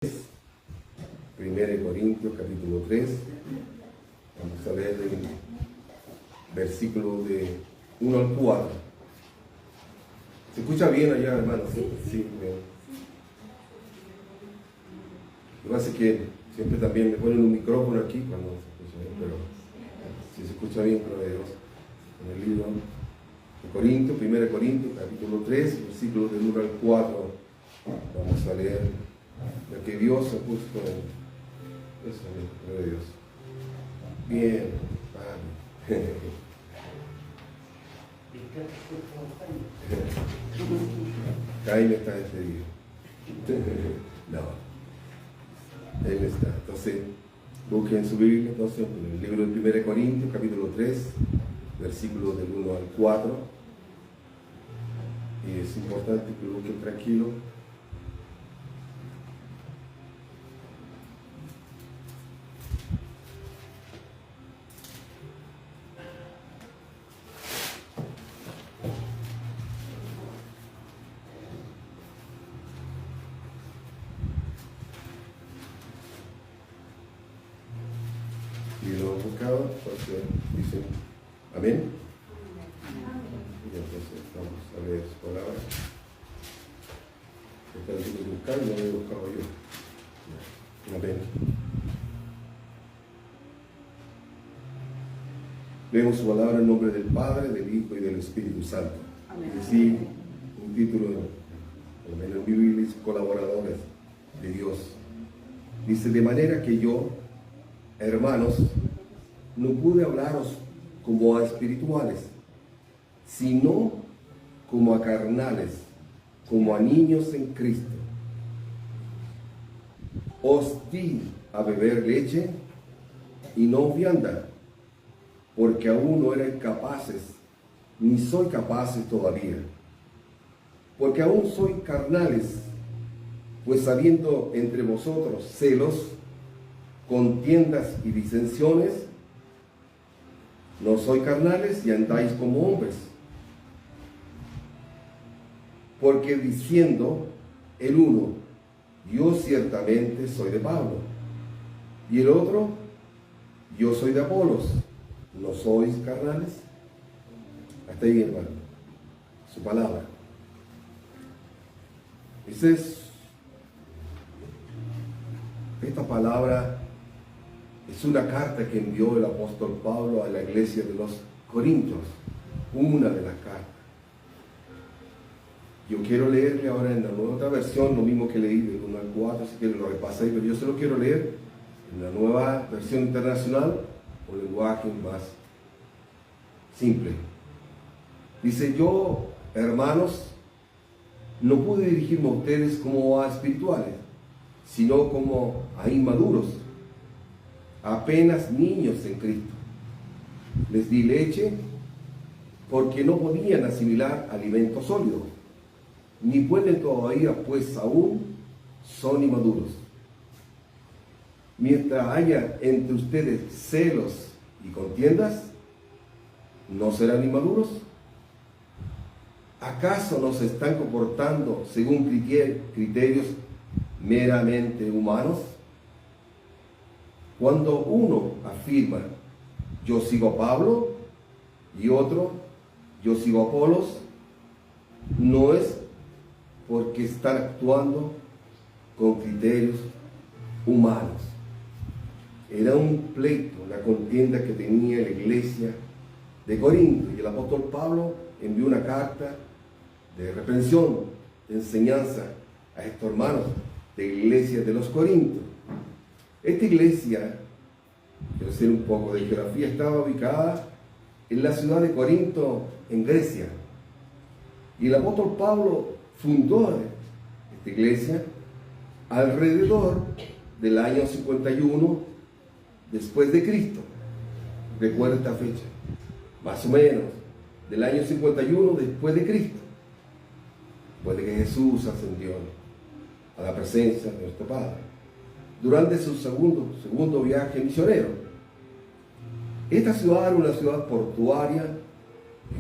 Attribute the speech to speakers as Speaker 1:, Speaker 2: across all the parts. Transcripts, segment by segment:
Speaker 1: 1 Corintios capítulo 3, vamos a leer el versículo de 1 al 4. ¿Se escucha bien allá, hermano? Sí, bien. Lo que pasa es que siempre también me ponen un micrófono aquí cuando se escucha bien, pero si se escucha bien, gloria a Dios. En el libro de Corintios, 1 Corintios capítulo 3, versículo del 1 al 4, vamos a leer lo que Dios ha puesto en eso, gloria a Dios. Bien, Padre. Jaime está despedido. No, él está. Entonces, busquen su Biblia, entonces, en el libro de 1 Corintios, capítulo 3, versículos del 1 al 4. Y es importante que lo busquen tranquilo. Y lo hemos buscado, entonces dicen amén. Y entonces vamos a leer su palabra. Está diciendo buscar, no lo he buscado yo. Amén. Leemos su palabra en nombre del Padre, del Hijo y del Espíritu Santo. Amén. Es decir, un título, por lo menos en mi Biblia, dice colaboradores de Dios. Dice, de manera que yo, hermanos, no pude hablaros como a espirituales, sino como a carnales, como a niños en Cristo. Os di a beber leche y no vianda, porque aún no eran capaces, ni soy capaces todavía, porque aún soy carnales, pues habiendo entre vosotros celos, contiendas y disensiones, no soy carnales y andáis como hombres. Porque diciendo el uno, yo ciertamente soy de Pablo, y el otro, yo soy de Apolos, ¿no sois carnales? Hasta ahí, hermano, su palabra. Esta palabra es una carta que envió el apóstol Pablo a la iglesia de los Corintios, una de las cartas. Yo quiero leerle ahora en la nueva otra versión, lo mismo que leí del 1 al 4, si quieren lo repasáis, pero yo se lo quiero leer en la nueva versión internacional, con lenguaje más simple. Dice, yo, hermanos, no pude dirigirme a ustedes como a espirituales, sino como a inmaduros, apenas niños en Cristo. Les di leche porque no podían asimilar alimento sólido, ni pueden todavía, pues aún son inmaduros. Mientras haya entre ustedes celos y contiendas, ¿no serán inmaduros? ¿Acaso no se están comportando según criterios meramente humanos? Cuando uno afirma, yo sigo a Pablo, y otro, yo sigo a Apolos, no es porque están actuando con criterios humanos. Era un pleito, una contienda que tenía la iglesia de Corinto, y el apóstol Pablo envió una carta de reprensión, de enseñanza a estos hermanos de la iglesia de los Corintios. Esta iglesia, quiero hacer un poco de geografía, estaba ubicada en la ciudad de Corinto, en Grecia. Y el apóstol Pablo fundó esta iglesia alrededor del año 51 después de Cristo. Recuerda esta fecha, más o menos, del año 51 después de Cristo, después de que Jesús ascendió a la presencia de nuestro Padre, durante su segundo viaje misionero. Esta ciudad era una ciudad portuaria,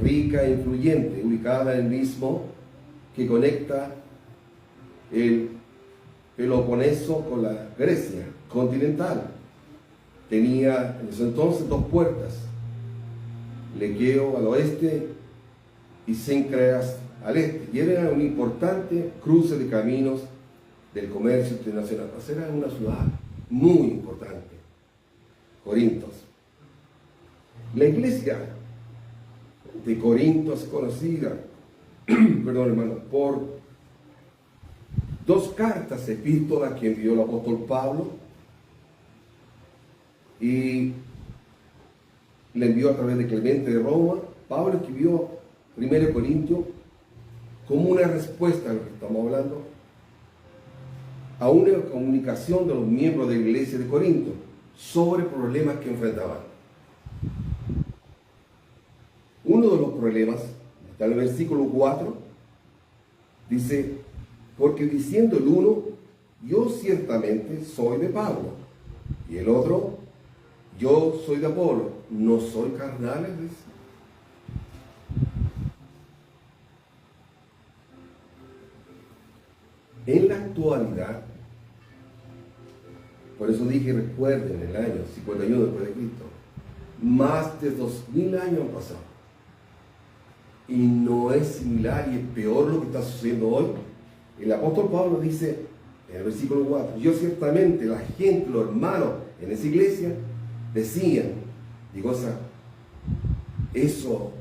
Speaker 1: rica e influyente, ubicada en el istmo que conecta el Peloponeso con la Grecia continental. Tenía en ese entonces dos puertas, Lequeo al oeste y Cencreas al este, y era un importante cruce de caminos del comercio internacional. O sea, era una ciudad muy importante, Corintos. La iglesia de Corinto es conocida, perdón hermano, por dos cartas epístolas que envió el apóstol Pablo, y le envió a través de Clemente de Roma. Pablo escribió 1 Corintios como una respuesta a lo que estamos hablando, a una comunicación de los miembros de la iglesia de Corinto sobre problemas que enfrentaban. Uno de los problemas, está en el versículo 4, dice: porque diciendo el uno, yo ciertamente soy de Pablo, y el otro, yo soy de Apolo, ¿no soy carnales? En la actualidad, por eso dije, recuerden el año 51 después de Cristo, más de 2000 años han pasado, y no es similar y es peor lo que está sucediendo hoy. El apóstol Pablo dice en el versículo 4, yo ciertamente, la gente, los hermanos en esa iglesia decían, digo, eso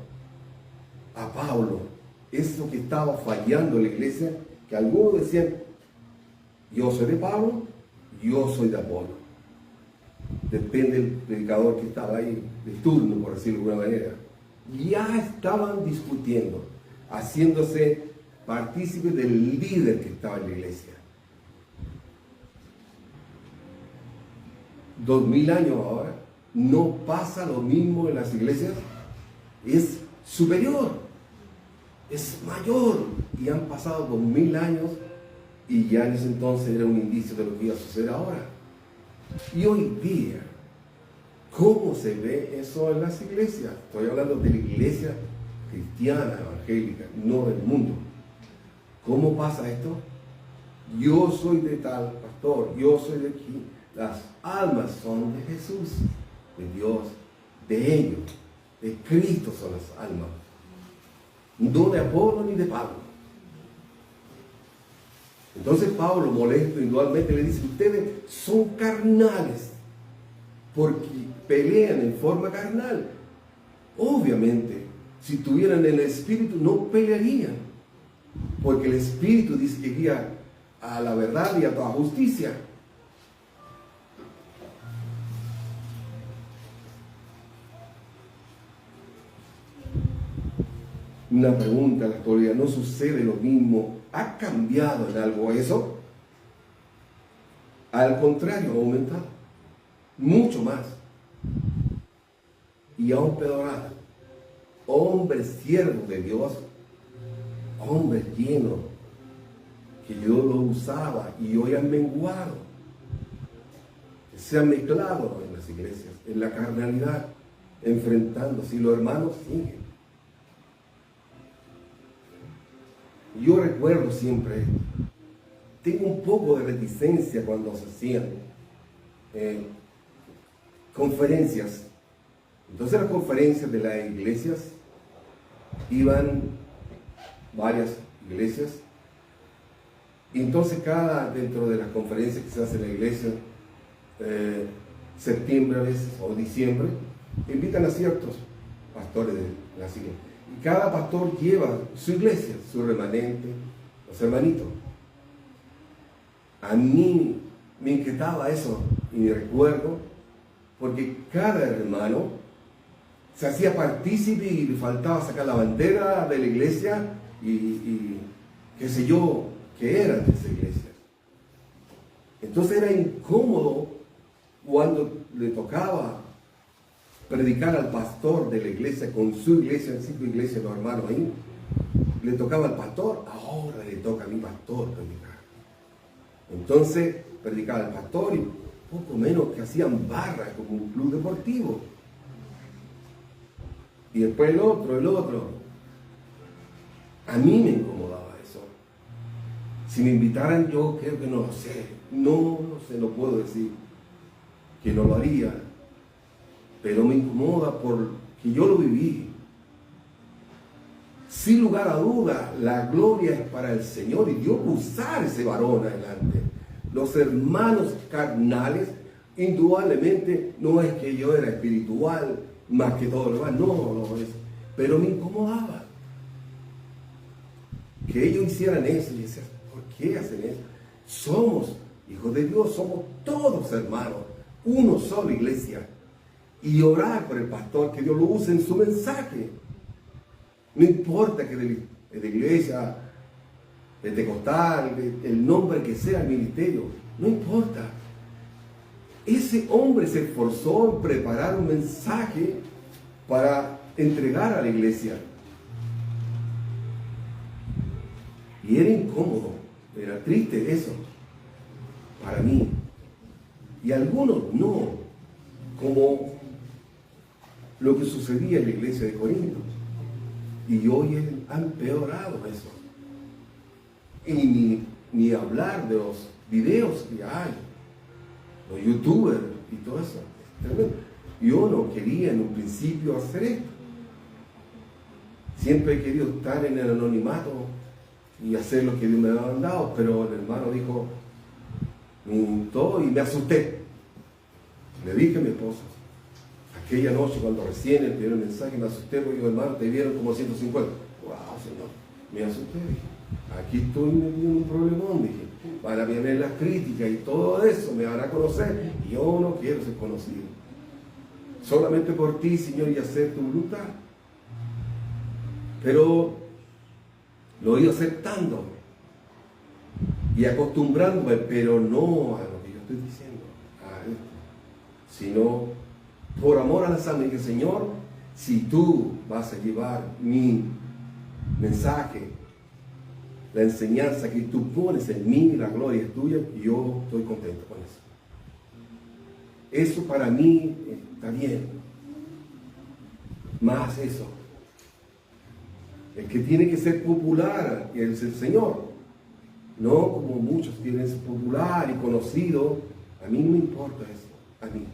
Speaker 1: a Pablo, eso que estaba fallando en la iglesia, que algunos decían, yo soy de Pablo, yo soy de Apolo. Depende del predicador que estaba ahí, de turno, por decirlo de alguna manera. Ya estaban discutiendo, haciéndose partícipes del líder que estaba en la iglesia. 2000 años ahora, no pasa lo mismo en las iglesias, es superior, es mayor, y han pasado 2000 años, y ya en ese entonces era un indicio de lo que iba a suceder ahora. Y hoy día, ¿cómo se ve eso en las iglesias? Estoy hablando de la iglesia cristiana, evangélica, no del mundo. ¿Cómo pasa esto? Yo soy de tal pastor, yo soy de aquí. Las almas son de Jesús, de Dios, de ellos, de Cristo son las almas. No de Apolo ni de Pablo. Entonces Pablo, molesto indudablemente, le dice, ustedes son carnales, porque pelean en forma carnal. Obviamente, si tuvieran el Espíritu, no pelearían, porque el Espíritu dice que guía a la verdad y a toda justicia. Una pregunta en la actualidad, ¿no sucede lo mismo? ¿Ha cambiado en algo eso? Al contrario, ha aumentado mucho más. Y aún peor, hombres siervos de Dios, hombres llenos, que yo lo usaba y hoy han menguado, se han mezclado en las iglesias, en la carnalidad, enfrentándose, y los hermanos siguen. Yo recuerdo siempre, tengo un poco de reticencia cuando se hacían conferencias. Entonces las conferencias de las iglesias, iban varias iglesias, y entonces dentro de las conferencias que se hacen en la iglesia, septiembre a veces, o diciembre, invitan a ciertos pastores de las iglesias. Y cada pastor lleva su iglesia, su remanente, los hermanitos. A mí me inquietaba eso, y me recuerdo, porque cada hermano se hacía partícipe y le faltaba sacar la bandera de la iglesia y qué sé yo, que era de esa iglesia. Entonces era incómodo cuando le tocaba predicar al pastor de la iglesia, con su iglesia, en 5 iglesias, los hermanos ahí, le tocaba al pastor, ahora le toca a mi pastor predicar. Entonces predicaba al pastor y poco menos que hacían barras como un club deportivo. Y después el otro. A mí me incomodaba eso. Si me invitaran, yo creo que no lo sé. No sé, no puedo decir que no lo haría. Pero me incomoda porque yo lo viví. Sin lugar a duda, la gloria es para el Señor y Dios va a usar ese varón adelante. Los hermanos carnales, indudablemente, no es que yo era espiritual más que todo lo demás, no es. Pero me incomodaba que ellos hicieran eso. Y decía, ¿por qué hacen eso? Somos hijos de Dios, somos todos hermanos, uno solo iglesia. Y orar por el pastor, que Dios lo use en su mensaje. No importa que de iglesia, pentecostal, el nombre que sea el ministerio, no importa. Ese hombre se esforzó en preparar un mensaje para entregar a la iglesia. Y era incómodo, era triste eso, para mí. Y algunos no, como lo que sucedía en la iglesia de Corinto. Y hoy han empeorado eso. Y ni hablar de los videos que hay, los youtubers y todo eso. Yo no quería en un principio hacer esto. Siempre he querido estar en el anonimato y hacer lo que Dios me había mandado, pero el hermano dijo, todo, y me asusté. Le dije a mi esposa, aquella noche cuando recién el primer mensaje, me asusté porque digo, hermano, te vieron como 150. Wow, Señor, me asusté, dije, aquí estoy metido en un problemón, dije, van a venir las críticas y todo eso, me van a conocer, y yo no quiero ser conocido. Solamente por ti, Señor, y hacer tu voluntad. Pero lo he ido aceptando y acostumbrándome, pero no a lo que yo estoy diciendo, a esto, sino por amor a la sangre. Dije, Señor, si tú vas a llevar mi mensaje, la enseñanza que tú pones en mí, la gloria es tuya, y yo estoy contento con eso. Eso para mí está bien. Más eso. El que tiene que ser popular es el Señor. No como muchos quieren ser popular y conocido. A mí no me importa eso. A mí.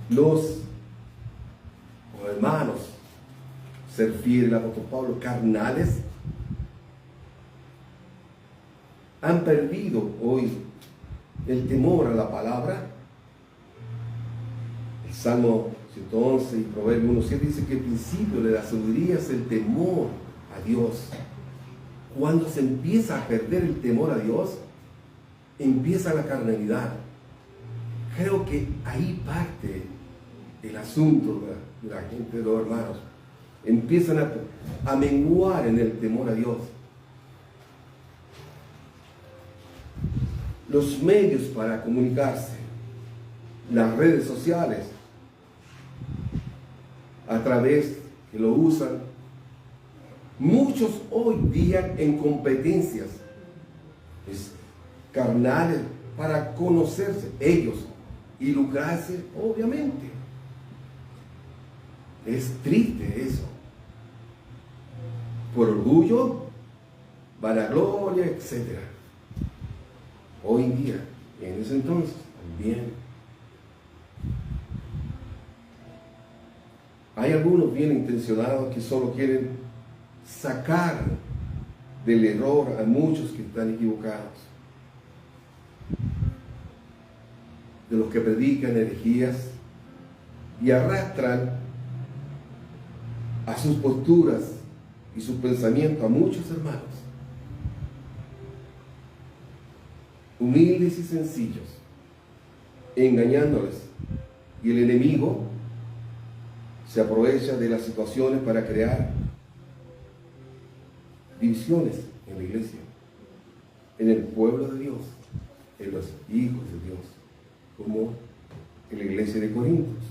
Speaker 1: Los hermanos, se refiere el apóstol Pablo, carnales, han perdido hoy el temor a la palabra. El Salmo 111 y Proverbio 1:7 dice que el principio de la sabiduría es el temor a Dios. Cuando se empieza a perder el temor a Dios, empieza la carnalidad. Creo que ahí parte el asunto de la gente, de los hermanos. Empiezan a menguar en el temor a Dios. Los medios para comunicarse, las redes sociales, a través que lo usan, muchos hoy día en competencias carnales para conocerse ellos y lucrarse, obviamente. Es triste eso. Por orgullo, vanagloria, etc. Hoy en día, en ese entonces, también. Hay algunos bien intencionados que solo quieren sacar del error a muchos que están equivocados. De los que predican herejías y arrastran a sus posturas y sus pensamientos a muchos hermanos, humildes y sencillos, engañándoles. Y el enemigo se aprovecha de las situaciones para crear divisiones en la iglesia, en el pueblo de Dios, en los hijos de Dios, como en la iglesia de Corintios.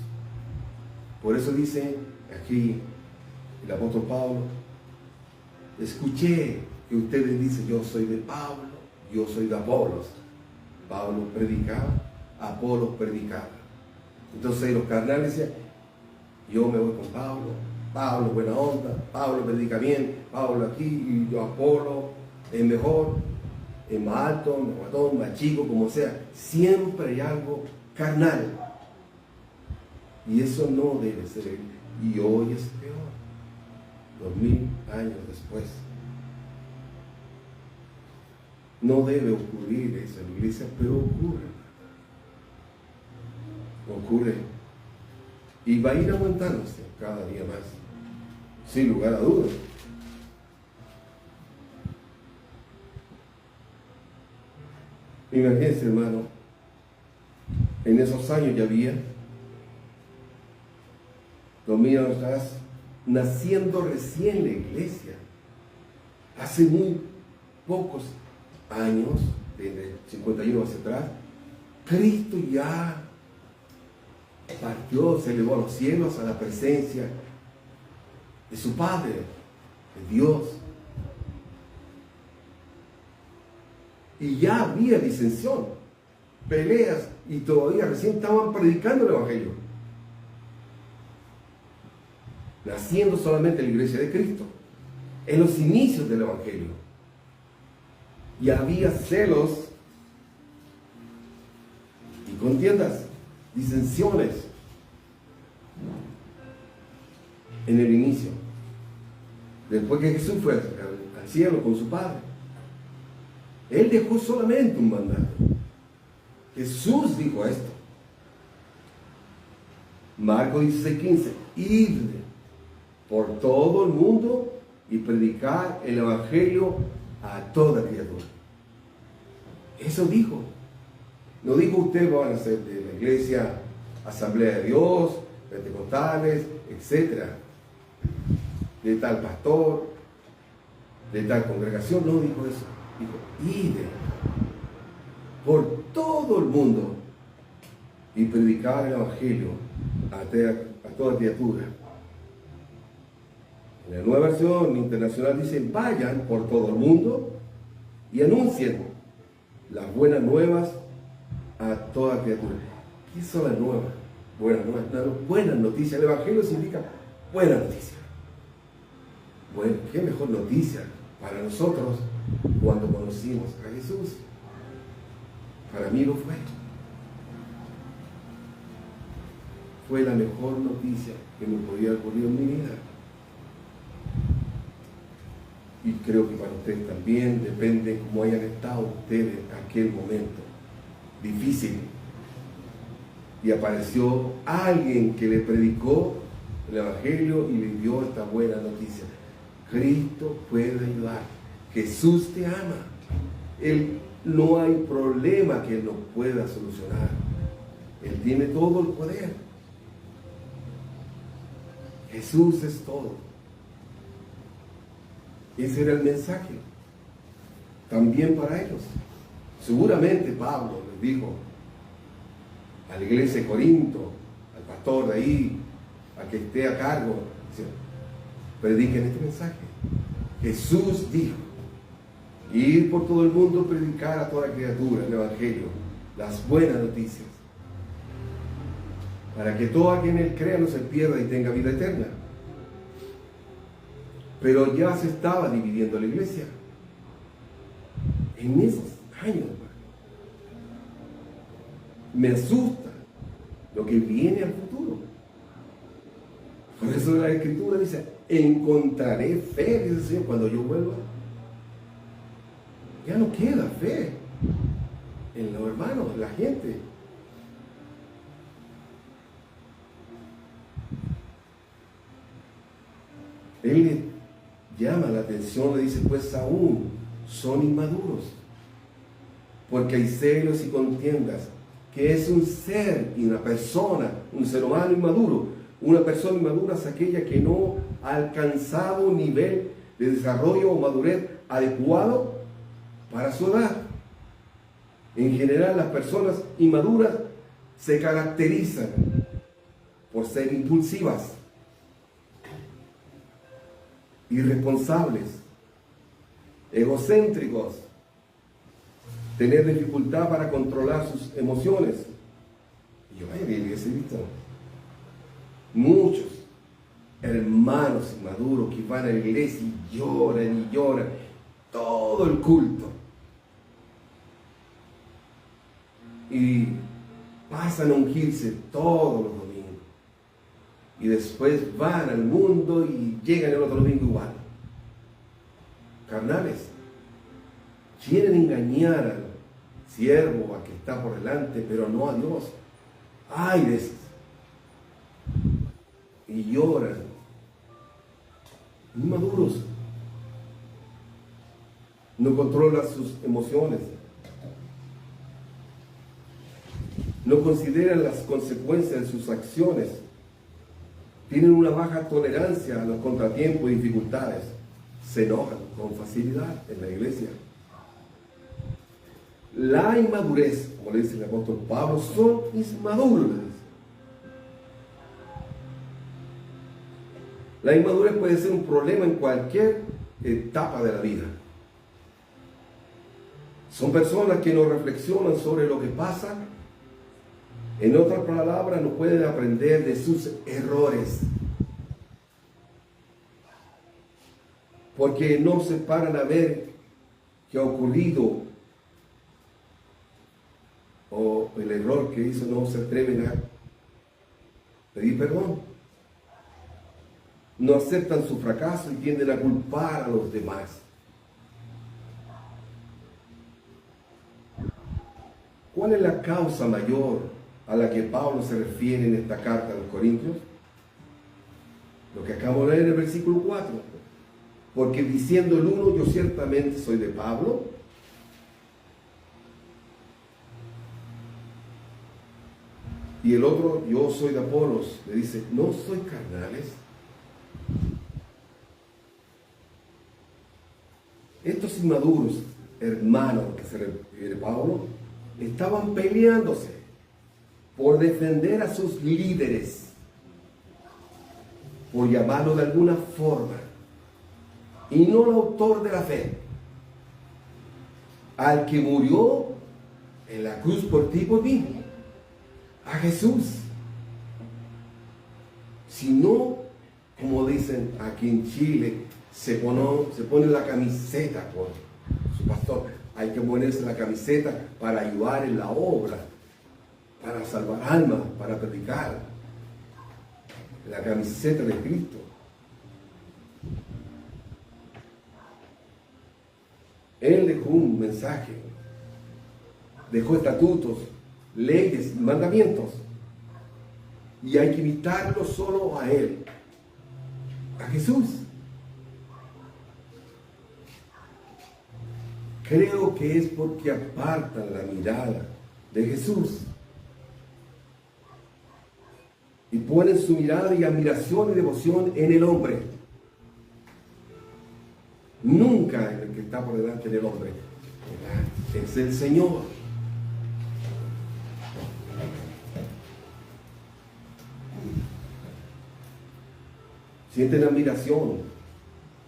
Speaker 1: Por eso dice aquí el apóstol Pablo, escuché que ustedes dicen, yo soy de Pablo, yo soy de Apolos. Pablo predicaba, Apolos predicaba. Entonces los carnales decían, yo me voy con Pablo, Pablo buena onda, Pablo predica bien, Pablo aquí y yo Apolo es mejor, es más alto, más guatón, más chico, como sea. Siempre hay algo carnal. Y eso no debe ser. Y hoy es peor. 2000 años después. No debe ocurrir eso en la iglesia, pero ocurre. Ocurre. Y va a ir aumentándose cada día más. Sin lugar a dudas. Imagínense, hermano, en esos años ya había 2000 años atrás, naciendo recién la iglesia. Hace muy pocos años, desde 51 hacia atrás, Cristo ya partió, se elevó a los cielos, a la presencia de su Padre, de Dios. Y ya había disensión, peleas, y todavía recién estaban predicando el Evangelio. Naciendo solamente la iglesia de Cristo, en los inicios del Evangelio. Y había celos y contiendas, disensiones en el inicio. Después que Jesús fue al cielo con su Padre, Él dejó solamente un mandato. Jesús dijo esto. Marcos 16:15, id por todo el mundo y predicar el Evangelio a toda criatura. Eso dijo. No dijo ustedes van a ser de la iglesia, Asamblea de Dios, pentecostales, etc. De tal pastor, de tal congregación. No dijo eso. Dijo, id por todo el mundo y predicar el Evangelio a toda criatura. En la nueva versión internacional dice, vayan por todo el mundo y anuncien las buenas nuevas a toda criatura. ¿Qué son las nuevas? Buenas nuevas. Buenas noticias. El Evangelio significa buena noticia. Bueno, ¿qué mejor noticia para nosotros cuando conocimos a Jesús? Para mí lo fue. Fue la mejor noticia que me podía ocurrir en mi vida. Y creo que para ustedes también, depende de cómo hayan estado ustedes en aquel momento difícil. Y apareció alguien que le predicó el Evangelio y le dio esta buena noticia. Cristo puede ayudar. Jesús te ama. No hay problema que Él no pueda solucionar. Él tiene todo el poder. Jesús es todo. Ese era el mensaje. También para ellos. Seguramente Pablo les dijo a la iglesia de Corinto, al pastor de ahí, a que esté a cargo, dice, prediquen este mensaje. Jesús dijo, ir por todo el mundo, predicar a toda criatura el Evangelio, las buenas noticias, para que todo aquel en Él crea no se pierda y tenga vida eterna. Pero ya se estaba dividiendo la iglesia en esos años, hermano. Me asusta lo que viene al futuro. Por eso la Escritura dice, encontraré fe, dice el Señor, cuando yo vuelva. Ya no queda fe en los hermanos, en la gente. Él le llama la atención, le dice, pues aún son inmaduros, porque hay celos y contiendas, que es un ser y una persona, un ser humano inmaduro. Una persona inmadura es aquella que no ha alcanzado un nivel de desarrollo o madurez adecuado para su edad. En general, las personas inmaduras se caracterizan por ser impulsivas, irresponsables, egocéntricos, tener dificultad para controlar sus emociones. Y yo he visto muchos hermanos inmaduros que van a la iglesia y lloran todo el culto. Y pasan a ungirse todos los domingos. Y después van al mundo y llegan el otro domingo igual. Carnales, quieren engañar al siervo, a que está por delante, pero no a Dios. Ay de esos. Y lloran. Inmaduros. No controlan sus emociones. No consideran las consecuencias de sus acciones. Tienen una baja tolerancia a los contratiempos y dificultades. Se enojan con facilidad en la iglesia. La inmadurez, como le dice el apóstol Pablo, son inmaduros, le dice. La inmadurez puede ser un problema en cualquier etapa de la vida. Son personas que no reflexionan sobre lo que pasa. En otras palabras, no pueden aprender de sus errores. Porque no se paran a ver qué ha ocurrido o el error que hizo, no se atreven a pedir perdón. No aceptan su fracaso y tienden a culpar a los demás. ¿Cuál es la causa mayor a la que Pablo se refiere en esta carta a los Corintios? Lo que acabo de leer en el versículo 4. Porque diciendo el uno, yo ciertamente soy de Pablo, y el otro, yo soy de Apolos. Le dice, no soy carnales. Estos inmaduros hermanos que se refiere Pablo estaban peleándose por defender a sus líderes, por llamarlo de alguna forma, y no al autor de la fe, al que murió en la cruz por ti y por mí, a Jesús. Si no, como dicen aquí en Chile, se pone la camiseta por su pastor. Hay que ponerse la camiseta para ayudar en la obra, para salvar almas, para predicar. La camiseta de Cristo. Él dejó un mensaje, dejó estatutos, leyes, mandamientos, y hay que imitarlo solo a Él, a Jesús. Creo que es porque apartan la mirada de Jesús y ponen su mirada y admiración y devoción en el hombre, nunca en el que está por delante del hombre. Es el Señor. Sienten admiración,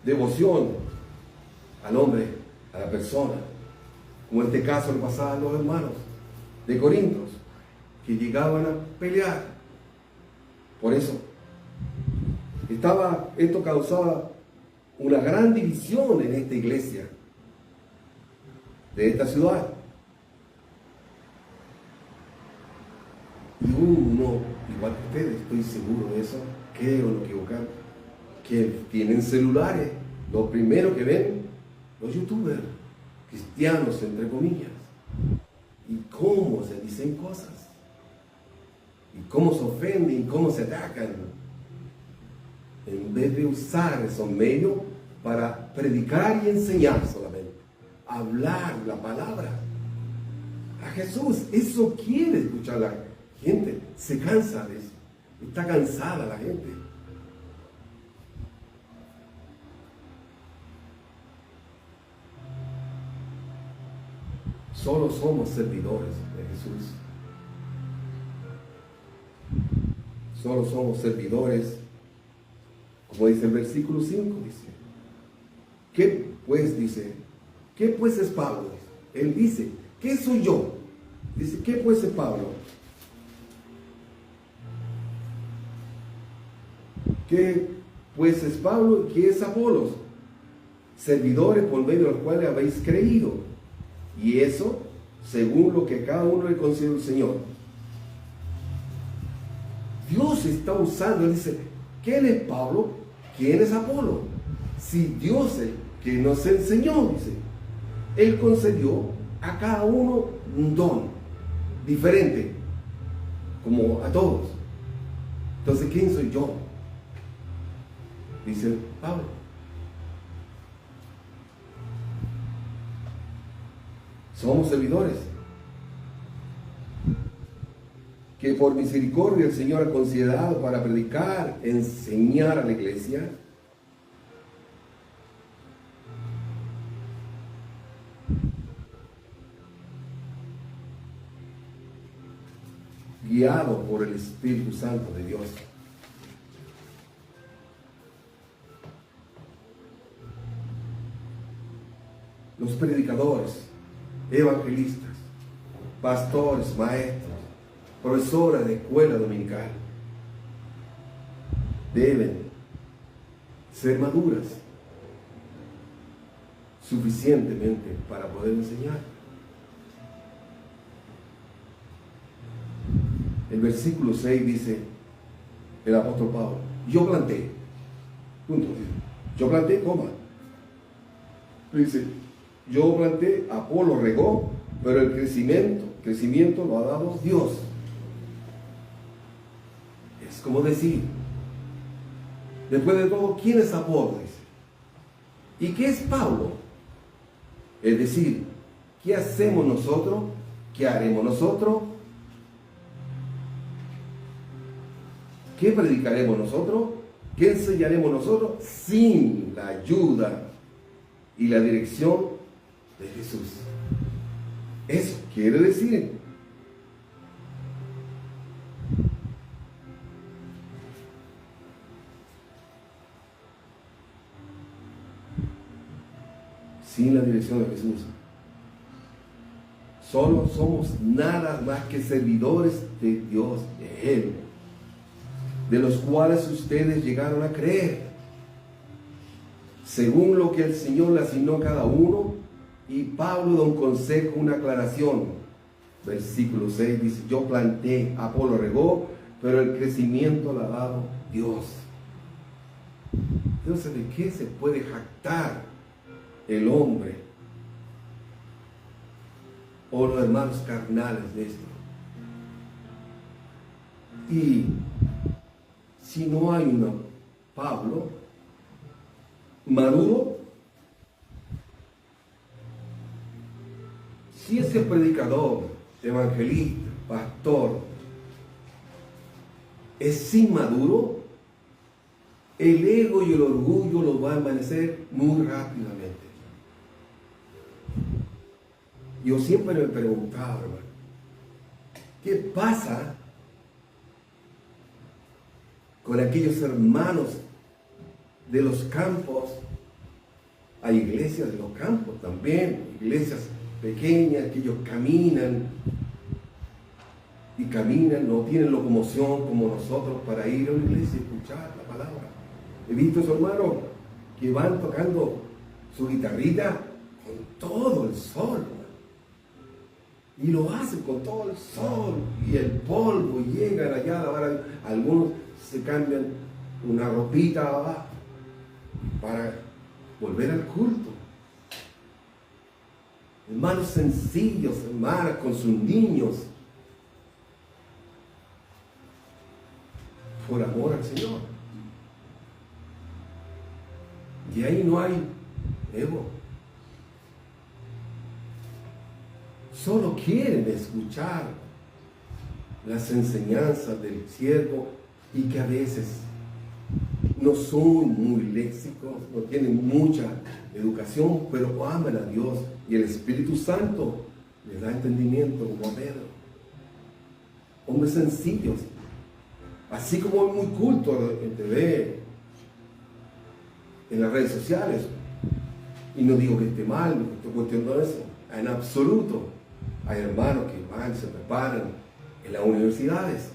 Speaker 1: devoción al hombre, a la persona, como en este caso le pasaba a los hermanos de Corintios, que llegaban a pelear. Por eso, esto causaba una gran división en esta iglesia, de esta ciudad. Y uno, igual que ustedes, estoy seguro de eso, creo no equivocar, que tienen celulares, lo primero que ven, los youtubers, cristianos entre comillas, y cómo se dicen cosas, y cómo se ofenden, y cómo se atacan, en vez de usar esos medios para predicar y enseñar solamente, hablar la palabra a Jesús. Eso quiere escuchar la gente, se cansa de eso, está cansada la gente. Solo somos servidores de Jesús. Solo somos servidores, como dice el versículo 5, dice. ¿Qué pues, dice? ¿Qué pues es Pablo? Él dice, ¿qué soy yo? Dice, ¿qué pues es Pablo? ¿Qué pues es Pablo y que es Apolos, servidores por medio de los cuales habéis creído, y eso según lo que cada uno le concedió el Señor. Dios está usando, él dice, ¿quién es Pablo? ¿Quién es Apolo? Si Dios es el que nos enseñó, dice, él concedió a cada uno un don diferente, como a todos. Entonces, ¿quién soy yo? Dice Pablo. Somos servidores que por misericordia el Señor ha considerado para predicar, enseñar a la iglesia. Guiado por el Espíritu Santo de Dios. Los predicadores, evangelistas, pastores, maestros, profesoras de escuela dominical deben ser maduras suficientemente para poder enseñar. El versículo 6 dice el apóstol Pablo, yo planté, punto, yo planté, coma, dice, yo planté, Apolo regó, pero el crecimiento lo ha dado Dios. Es como decir, después de todo, ¿quién es Apolo? Dice. ¿Y qué es Pablo? Es decir, ¿qué hacemos nosotros? ¿Qué haremos nosotros? ¿Qué predicaremos nosotros? ¿Qué enseñaremos nosotros? Sin la ayuda y la dirección de Jesús. Eso quiere decir sin la dirección de Jesús. Solo somos nada más que servidores de Dios, de Él, de los cuales ustedes llegaron a creer, según lo que el Señor le asignó a cada uno. Y Pablo da un consejo, una aclaración. Versículo 6 dice, yo planté, Apolo regó, pero el crecimiento lo ha dado Dios. Entonces, ¿de qué se puede jactar el hombre o los hermanos carnales de esto? Y si no hay un Pablo maduro, si ese predicador, evangelista, pastor es inmaduro, el ego y el orgullo lo va a envanecer muy rápidamente. Yo siempre me preguntaba, hermano, ¿qué pasa con aquellos hermanos de los campos? Hay iglesias de los campos también, iglesias pequeñas que ellos caminan y caminan, no tienen locomoción como nosotros para ir a una iglesia y escuchar la palabra. He visto a esos hermanos que van tocando su guitarrita con todo el sol, hermano. Y lo hacen con todo el sol y el polvo, y llegan allá a lavar. Algunos se cambian una ropita abajo para volver al culto. Hermanos sencillos, hermanas con sus niños, por amor al Señor. Y ahí no hay ego. Solo quieren escuchar las enseñanzas del siervo, y que a veces no son muy léxicos, no tienen mucha educación, pero aman a Dios, y el Espíritu Santo les da entendimiento, como a Pedro. Hombres sencillos, así como es muy culto en TV, en las redes sociales. Y no digo que esté mal, no estoy cuestionando eso, en absoluto. Hay hermanos que van, se preparan en las universidades,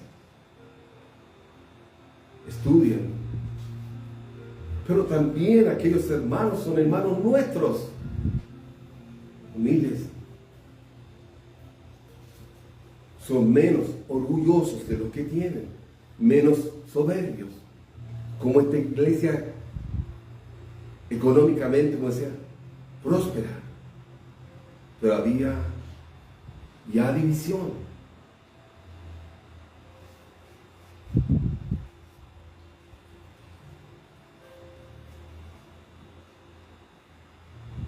Speaker 1: estudian, Pero también aquellos hermanos son hermanos nuestros, humildes. Son menos orgullosos de lo que tienen, menos soberbios. Como esta iglesia económicamente, como decía, próspera. Pero había ya división.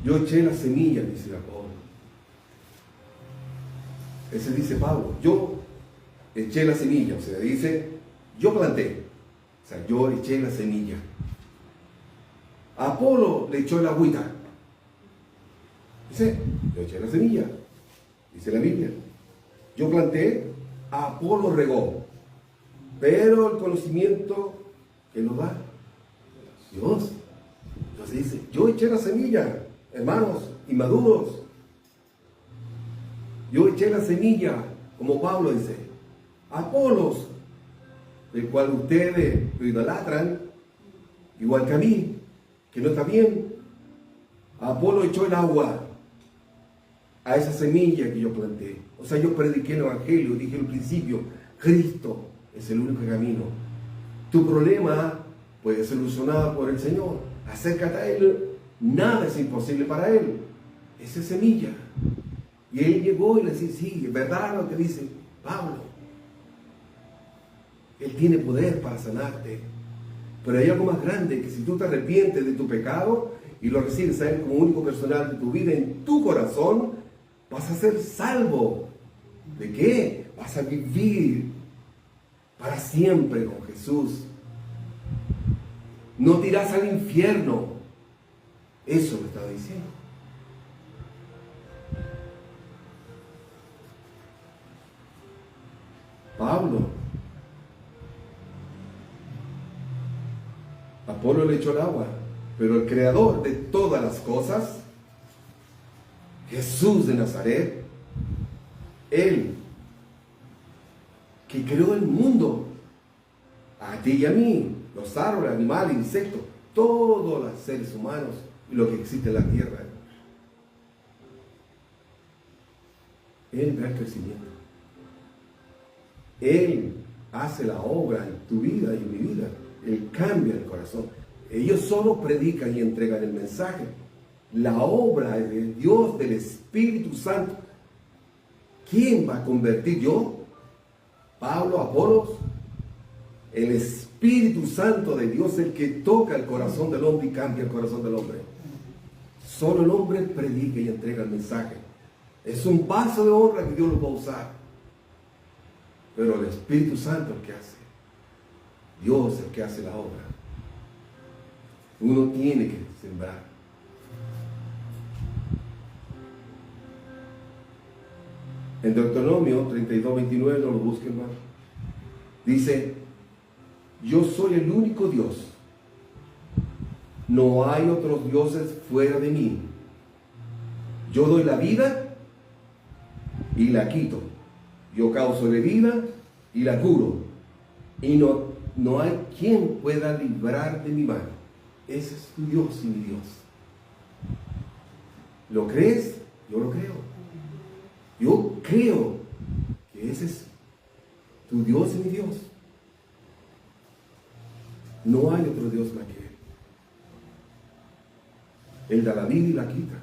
Speaker 1: Yo eché la semilla, dice la Pablo. Ese dice Pablo, yo eché la semilla, o sea, dice, yo planté, o sea, yo eché la semilla. Apolo le echó el agüita. Dice, yo eché la semilla, dice la Biblia. Yo planté, Apolo regó, pero el conocimiento que nos da Dios. Entonces dice, yo eché la semilla, hermanos inmaduros. Yo eché la semilla, como Pablo dice, Apolos, del cual ustedes lo idolatran, igual que a mí, que no está bien. Apolo echó el agua a esa semilla que yo planté. O sea, yo prediqué el Evangelio, dije al principio, Cristo es el único camino. Tu problema puede ser solucionado por el Señor. Acércate a Él, nada es imposible para Él. Esa es semilla. Y él llegó y le decía, sí, es verdad lo que dice Pablo. Él tiene poder para sanarte. Pero hay algo más grande, que si tú te arrepientes de tu pecado y lo recibes a Él como único personal de tu vida en tu corazón, vas a ser salvo. ¿De qué? Vas a vivir para siempre con Jesús. No te irás al infierno. Eso lo estaba diciendo. Pablo. Apolo le echó el agua, pero el creador de todas las cosas, Jesús de Nazaret, Él que creó el mundo, a ti y a mí, los árboles, animales, insectos, todos los seres humanos y lo que existe en la tierra. Él da el crecimiento. Él hace la obra en tu vida y en mi vida. Él cambia el corazón. Ellos solo predican y entregan el mensaje. La obra de Dios, del Espíritu Santo. ¿Quién va a convertir? ¿Yo? ¿Pablo? ¿Apolos? El Espíritu Santo de Dios es el que toca el corazón del hombre y cambia el corazón del hombre. Solo el hombre predica y entrega el mensaje. Es un paso de honra que Dios lo va a usar. Pero el Espíritu Santo es el que hace. Dios es el que hace la obra. Uno tiene que sembrar. En Deuteronomio 32:29, no lo busquen más. Dice, yo soy el único Dios. No hay otros dioses fuera de mí. Yo doy la vida y la quito. Yo causo la herida y la curo. Y no hay quien pueda librar de mi mano. Ese es tu Dios y mi Dios. ¿Lo crees? Yo lo creo. Yo creo que ese es tu Dios y mi Dios. No hay otro Dios más que Él. Él da la vida y la quita.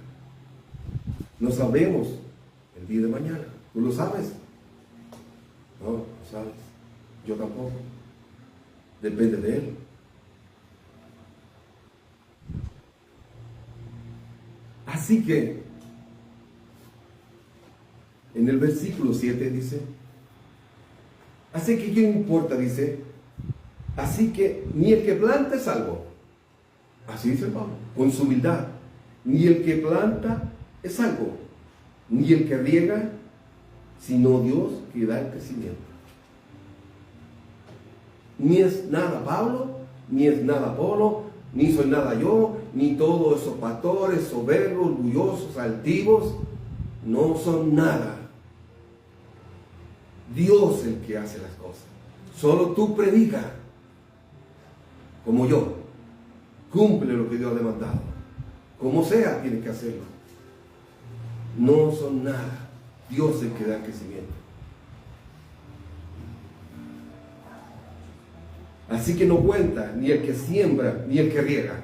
Speaker 1: No sabemos el día de mañana. ¿Tú lo sabes? No, no sabes. Yo tampoco. Depende de Él. Así que, en el versículo 7 dice, así que ¿qué importa? Dice, así que ni el que planta es salvo. Así dice Pablo, con su humildad. Ni el que planta es salvo, ni el que riega, sino Dios que da el crecimiento. Ni es nada Pablo, ni es nada Apolo, ni soy nada yo, ni todos esos pastores soberbios, orgullosos, altivos, no son nada. Dios es el que hace las cosas. Solo tú predica, como yo. Cumple lo que Dios ha demandado. Como sea, tienes que hacerlo. No son nada. Dios es el que da el crecimiento. Así que no cuenta ni el que siembra ni el que riega,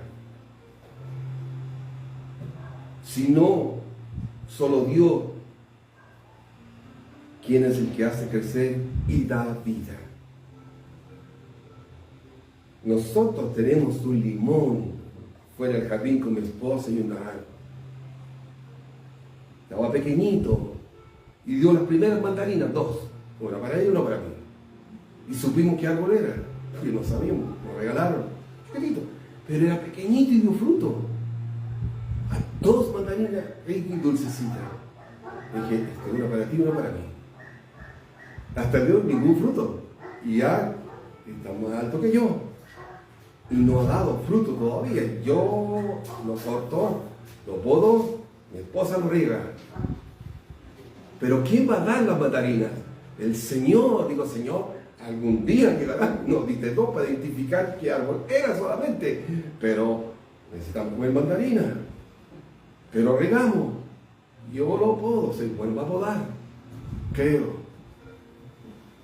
Speaker 1: sino solo Dios, quien es el que hace crecer y da vida. Nosotros tenemos un limón fuera del jardín con mi esposa y un naranjo. Estaba pequeñito y dio las primeras mandarinas, 2, una para ella y una para mí. Y supimos qué árbol era, y no sabíamos, nos regalaron, chiquitito, pero era pequeñito y dio fruto. Hay 2 mandarinas ricas y dulcecitas. Dije, una para ti y una para mí. Hasta dio ningún fruto. Y ya está más alto que yo. Y no ha dado fruto todavía. Yo lo corto, lo podo, mi esposa lo riega. Pero ¿quién va a dar las mandarinas? El Señor. Digo, Señor, algún día llegará. Nos diste 2 para identificar qué árbol era solamente. Pero necesitamos comer mandarina. Pero regamos. Yo lo podo, se vuelve a podar. Creo.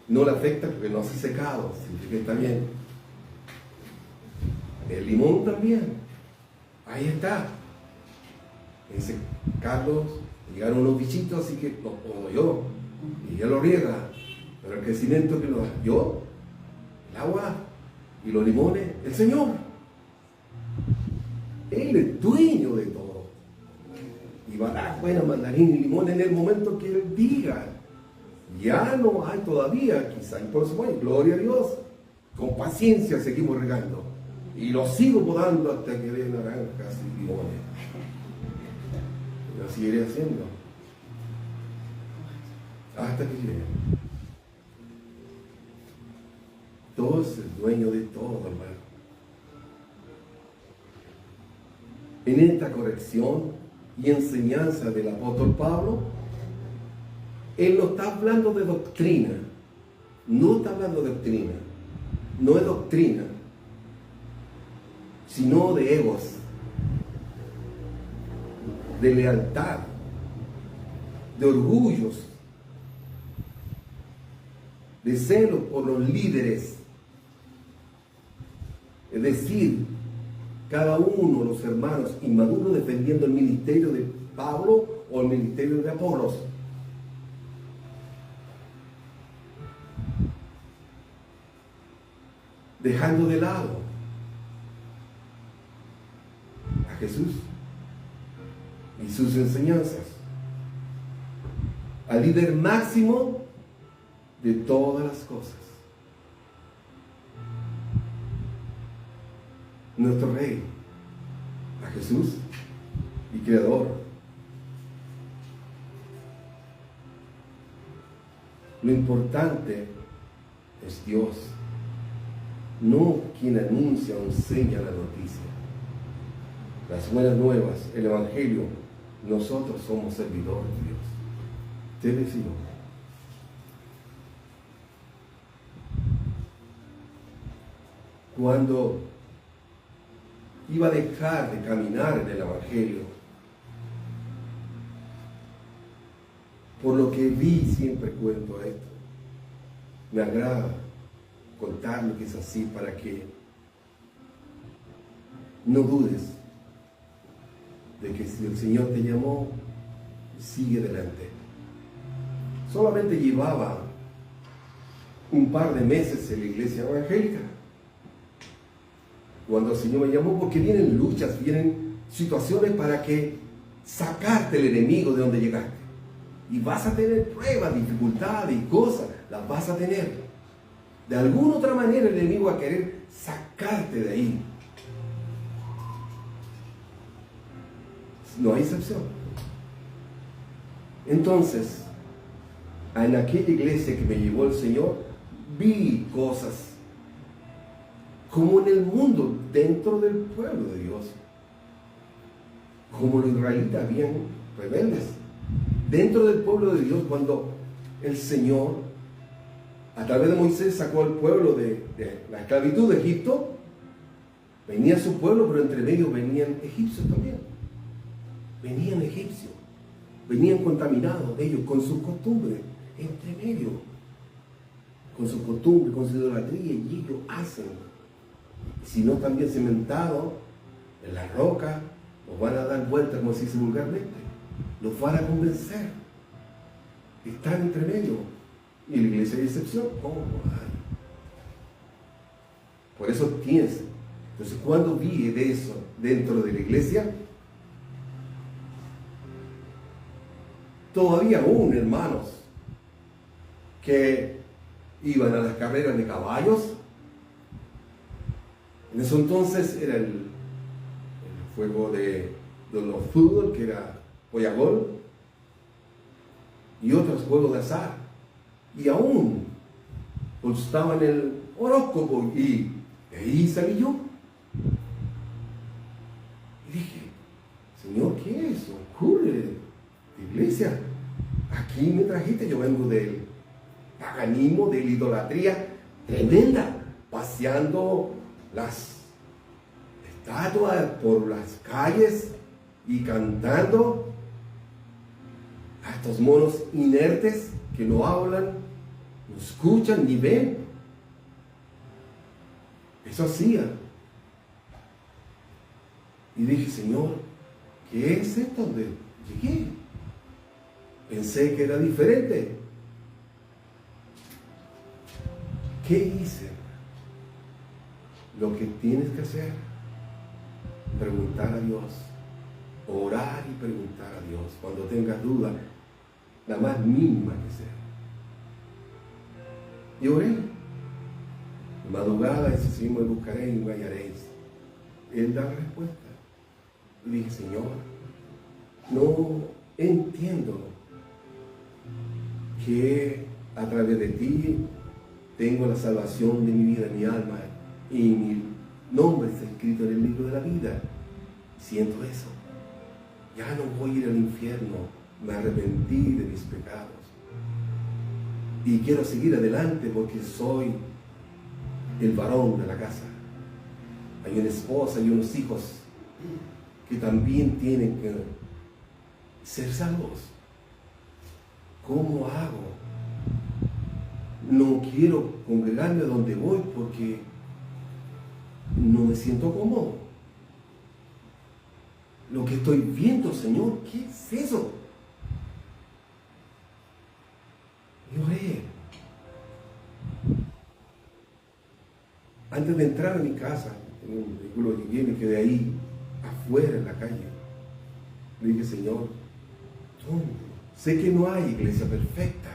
Speaker 1: No le afecta porque no hace secado, significa que está bien. El limón también. Ahí está. Dice Carlos, llegaron unos bichitos, así que los podo yo. Y ella lo riega. Pero el crecimiento que lo da yo, el agua y los limones, el Señor. Él es dueño de todo. Y va a dar buena mandarina y limón en el momento que Él diga. Ya no hay todavía, quizá, y por eso, bueno, gloria a Dios. Con paciencia seguimos regando. Y lo sigo podando hasta que dé naranjas y limones. Lo seguiré haciendo. Hasta que llegue. Dios es dueño de todo, hermano. En esta corrección y enseñanza del apóstol Pablo, él no está hablando de doctrina, no está hablando de doctrina, no es doctrina, sino de egos, de lealtad, de orgullos, de celo por los líderes. Es decir, cada uno de los hermanos inmaduros defendiendo el ministerio de Pablo o el ministerio de Apolos. Dejando de lado a Jesús y sus enseñanzas, al líder máximo de todas las cosas, nuestro Rey, a Jesús y Creador. Lo importante es Dios, no quien anuncia o enseña la noticia. Las buenas nuevas, el Evangelio, nosotros somos servidores de Dios. Te decimos. Cuando iba a dejar de caminar en el Evangelio, por lo que vi, siempre cuento esto, me agrada contarlo que es así para que no dudes de que si el Señor te llamó, sigue adelante. Solamente llevaba un par de meses en la iglesia evangélica cuando el Señor me llamó, porque vienen luchas, vienen situaciones para que sacarte el enemigo de donde llegaste. Y vas a tener pruebas, dificultades y cosas, las vas a tener. De alguna otra manera el enemigo va a querer sacarte de ahí. No hay excepción. Entonces, en aquella iglesia que me llevó el Señor, vi cosas como en el mundo, dentro del pueblo de Dios. Como los israelitas habían rebeldes. Dentro del pueblo de Dios, cuando el Señor, a través de Moisés, sacó al pueblo de la esclavitud de Egipto, Venía su pueblo, pero entre medio venían egipcios también. Venían egipcios. Venían contaminados ellos con sus costumbres, entre medio. Con sus costumbres, con su idolatría, y ellos hacen. Si no están bien cimentados en la roca, los van a dar vuelta, como se dice vulgarmente. Los van a convencer. Están entre medio. Y la iglesia hay excepción. ¿Cómo hay? Por eso tienes. Entonces, cuando vi de eso dentro de la iglesia, todavía aún hermanos que iban a las carreras de caballos. En eso entonces era el juego de los fútbol, que era pollagol, y otros juegos de azar. Y aún estaban en el horóscopo, y ahí salí yo. Y dije, Señor, ¿qué es eso? Ocurre, iglesia, aquí me trajiste, yo vengo del paganismo, de la idolatría tremenda, paseando las estatuas por las calles y cantando a estos monos inertes que no hablan, no escuchan ni ven. Eso hacía. Y dije, Señor, ¿qué es esto donde llegué? Pensé que era diferente. ¿Qué hice? Lo que tienes que hacer, preguntar a Dios, orar y preguntar a Dios cuando tengas duda, la más mínima que sea. Y oré. De madrugada, ese sí me buscaré y me hallaréis. Él da la respuesta. Y dije, Señor, no entiendo que a través de ti tengo la salvación de mi vida, de mi alma, y mi nombre está escrito en el libro de la vida. Siento eso. Ya no voy a ir al infierno. Me arrepentí de mis pecados. Y quiero seguir adelante porque soy el varón de la casa. Hay una esposa y unos hijos que también tienen que ser salvos. ¿Cómo hago? No quiero congregarme donde voy porque no me siento cómodo. Lo que estoy viendo, Señor, ¿qué es eso? Y oré. Antes de entrar a mi casa, en un vehículo llegué, me quedé ahí, afuera en la calle. Le dije, Señor, sé que no hay iglesia perfecta,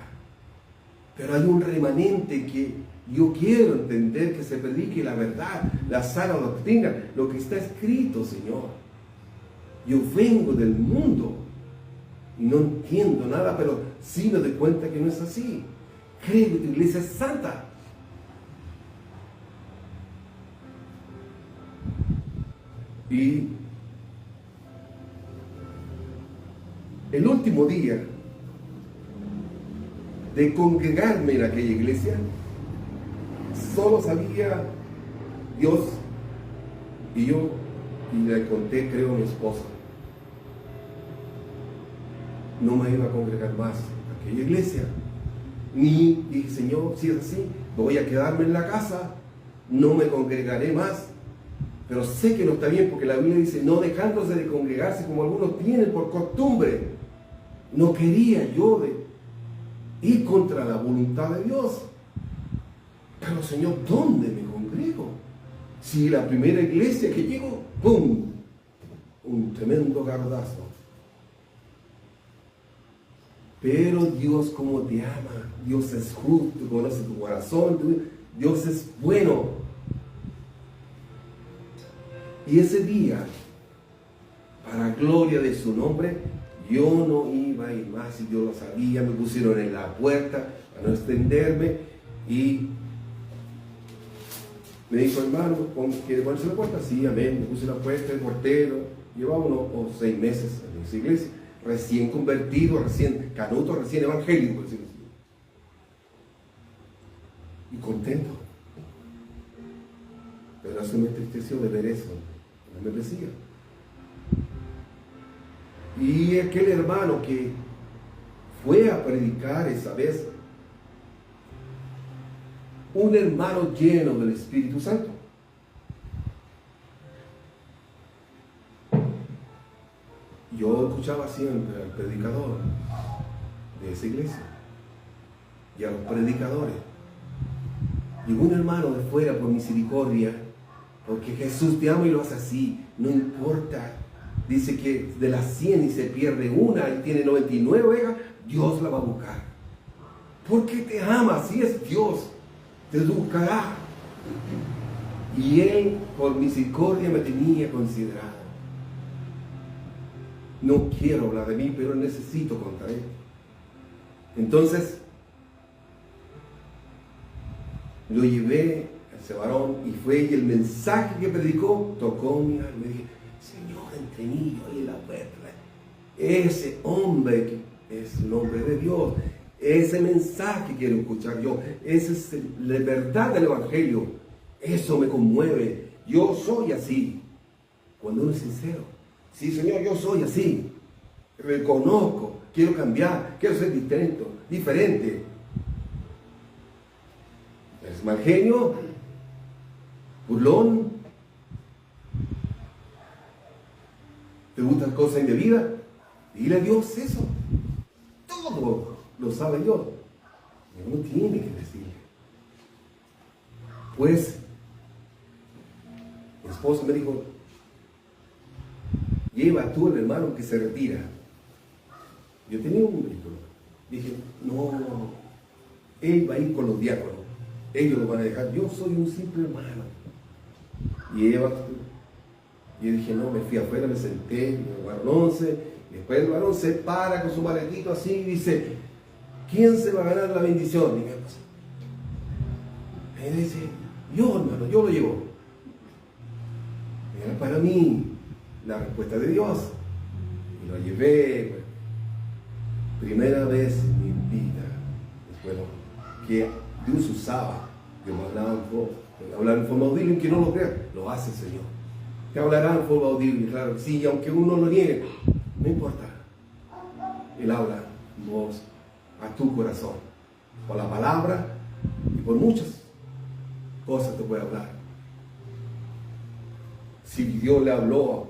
Speaker 1: pero hay un remanente que yo quiero entender, que se predique la verdad, la sana doctrina, lo que está escrito, Señor. Yo vengo del mundo y no entiendo nada, pero sí me doy cuenta que no es así. Creo que tu iglesia es santa. Y el último día de congregarme en aquella iglesia, solo sabía Dios y yo, y le conté, creo, a mi esposa. No me iba a congregar más en aquella iglesia. Ni dije, Señor, si es así, voy a quedarme en la casa, no me congregaré más. Pero sé que no está bien, porque la Biblia dice, no dejándose de congregarse como algunos tienen por costumbre. No quería yo ir contra la voluntad de Dios. Pero Señor, ¿dónde me congrego? Si la primera iglesia que llego, ¡pum!, un tremendo gardazo. Pero Dios, como te ama, Dios es justo, conoce tu corazón, Dios es bueno. Y ese día, para gloria de su nombre, yo no iba a ir más, y yo lo sabía. Me pusieron en la puerta para no extenderme, y me dijo, hermano, ¿quiere ponerse la puerta? Sí, amén. Me puse la puerta, el portero. Llevaba unos 6 meses en esa iglesia, recién convertido, recién canuto, recién evangélico, por decirlo así. Y contento. Pero eso me entristeció de ver eso, la membresía. Y aquel hermano que fue a predicar esa vez, un hermano lleno del Espíritu Santo. Yo escuchaba siempre al predicador de esa iglesia y a los predicadores. Llegó un hermano de fuera por misericordia, porque Jesús te ama y lo hace así, no importa. Dice que de las 100 y se pierde una y tiene 99 ovejas, Dios la va a buscar. Porque te ama, así es Dios, te buscará. Y Él por misericordia me tenía considerado. No quiero hablar de mí, pero necesito contar esto. Entonces, lo llevé a ese varón y fue, y el mensaje que predicó tocó mi alma. Me dije, Señor, entre mí y la puerta. Ese hombre que es el hombre de Dios, ese mensaje quiero escuchar yo. Esa es la verdad del Evangelio. Eso me conmueve. Yo soy así. Cuando uno es sincero. Sí, Señor, yo soy así. Reconozco, quiero cambiar, quiero ser diferente. ¿Eres mal genio? ¿Burlón? ¿Te gustan cosas indebidas? Dile a Dios eso. Todo lo sabe Dios. Uno tiene que decirle. Pues, mi esposo me dijo, lleva tú al hermano que se retira. Yo tenía un vehículo. Dije, no, él va a ir con los diáconos. Ellos lo van a dejar. Yo soy un simple hermano. Lleva tú. Y yo dije, no, me fui afuera, me senté, me varón 11. Después el varón se para con su maletito así y dice, ¿quién se va a ganar la bendición? Y me dice, yo, hermano, yo lo llevo. Era para mí la respuesta de Dios. Y lo llevé, pues, primera vez en mi vida, después que Dios usaba, que me hablar en forma audible, que no lo crea, lo hace el Señor. Que hablará en forma audible, claro, sí, aunque uno lo niegue, no importa. Él habla en voz a tu corazón, por la palabra y por muchas cosas te puede hablar. Si Dios le habló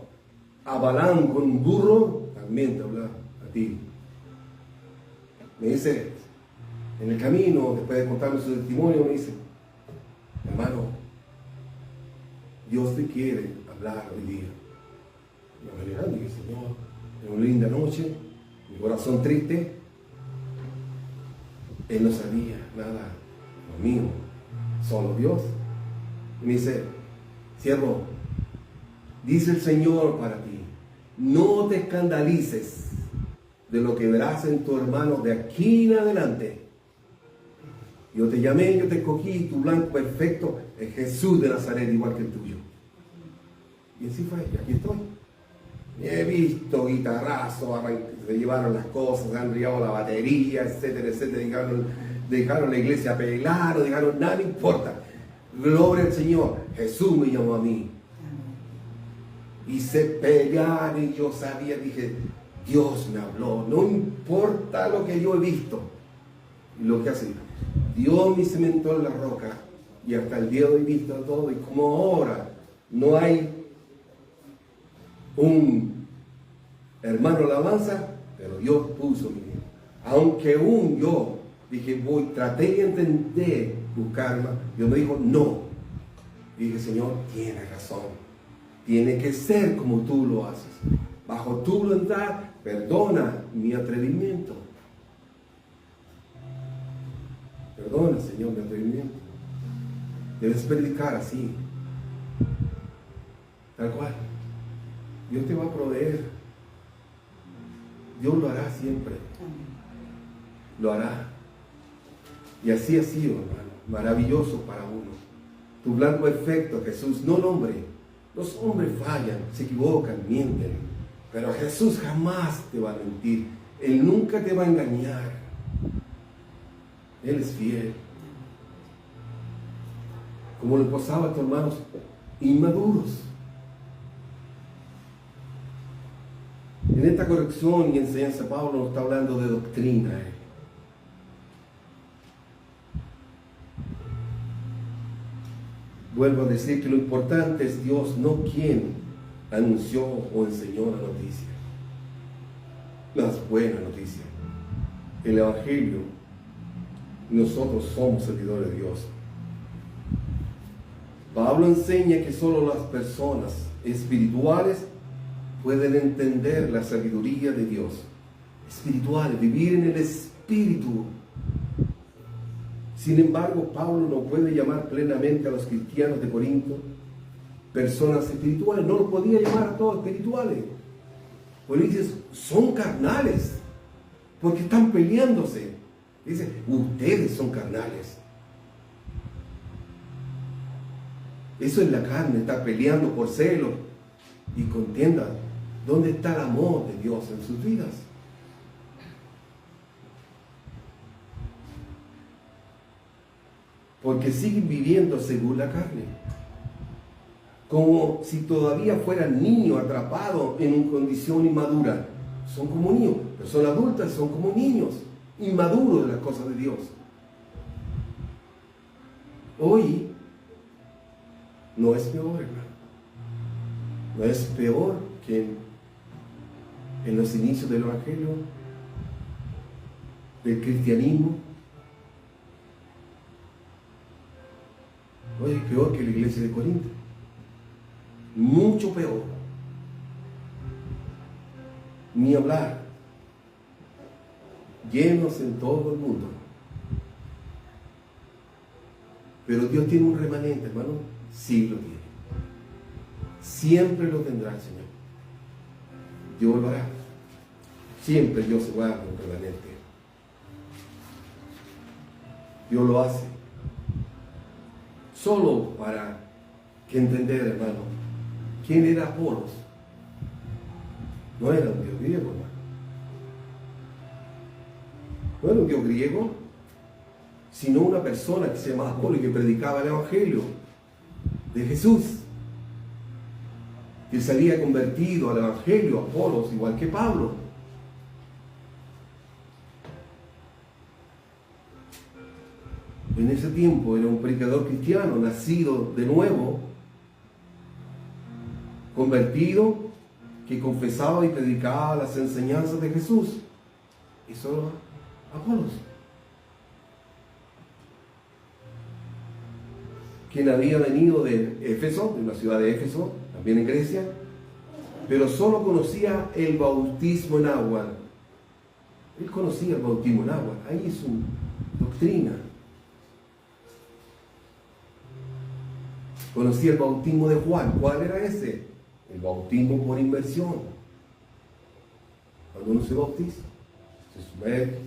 Speaker 1: a Balaam con un burro, también te habla a ti. Me dice, en el camino, después de contarme su testimonio, me dice, hermano, Dios te quiere hablar hoy día. Y me levanto y dije, Señor, en una linda noche, mi corazón triste, él no sabía nada, lo mío, solo Dios. Y me dice, siervo, dice el Señor para ti, no te escandalices de lo que verás en tu hermano de aquí en adelante. Yo te llamé, yo te escogí, tu blanco perfecto es Jesús de Nazaret, igual que el tuyo. Y así fue, y aquí estoy. He visto guitarrazos, se llevaron las cosas, se han enviado la batería, etcétera, etcétera, dejaron la iglesia pelar, no dejaron nada, no importa. Gloria al Señor, Jesús me llamó a mí. Y se pelearon y yo sabía, dije, Dios me habló, no importa lo que yo he visto. Y lo que hace, Dios me cimentó en la roca y hasta el día de hoy he visto todo. Y como ahora no hay un hermano alabanza, pero Dios puso mi vida. Aunque yo dije, traté de entender, buscarla, Dios me dijo, no. Y dije, Señor, tienes razón. Tiene que ser como tú lo haces. Bajo tu voluntad, perdona mi atrevimiento. Perdona, Señor, mi atrevimiento. Debes predicar así. Tal cual. Dios te va a proveer. Dios lo hará siempre. Lo hará. Y así ha sido, hermano. Maravilloso para uno. Tu plan perfecto, Jesús, no el hombre. Los hombres fallan, se equivocan, mienten. Pero Jesús jamás te va a mentir. Él nunca te va a engañar. Él es fiel. Como le pasaba a tus hermanos, inmaduros. En esta corrección y enseñanza Pablo no está hablando de doctrina. Vuelvo a decir que lo importante es Dios, no quien anunció o enseñó la noticia. Las buenas noticias. El Evangelio, nosotros somos servidores de Dios. Pablo enseña que solo las personas espirituales pueden entender la sabiduría de Dios. Espirituales, vivir en el Espíritu. Sin embargo, Pablo no puede llamar plenamente a los cristianos de Corinto personas espirituales. No los podía llamar a todos espirituales. Porque dice, son carnales, porque están peleándose. Dice, ustedes son carnales. Eso es la carne, está peleando por celos y contienda. ¿Dónde está el amor de Dios en sus vidas? Porque siguen viviendo según la carne, como si todavía fueran niños atrapados en una condición inmadura. Son como niños, personas adultas son como niños, inmaduros de las cosas de Dios. Hoy no es peor, hermano. No es peor que en los inicios del Evangelio, del cristianismo. Hoy es peor que la iglesia de Corinto. Mucho peor. Ni hablar. Llenos en todo el mundo. Pero Dios tiene un remanente, hermano. Sí lo tiene. Siempre lo tendrá el Señor. Dios lo hará. Siempre Dios se guarda un remanente. Dios lo hace. Solo para que entender, hermano, quién era Apolos. No era un Dios griego, hermano. No era un Dios griego, sino una persona que se llamaba Apolos y que predicaba el Evangelio de Jesús. Que se había convertido al Evangelio, Apolos, igual que Pablo. En ese tiempo era un predicador cristiano, nacido de nuevo, convertido, que confesaba y predicaba las enseñanzas de Jesús. Eso era Apolos. Quien había venido de Éfeso, de la ciudad de Éfeso, también en Grecia, pero solo conocía el bautismo en agua. Él conocía el bautismo en agua, ahí es su doctrina. Conocía el bautismo de Juan. ¿Cuál era ese? El bautismo por inmersión. Cuando uno se bautiza, se sumerge,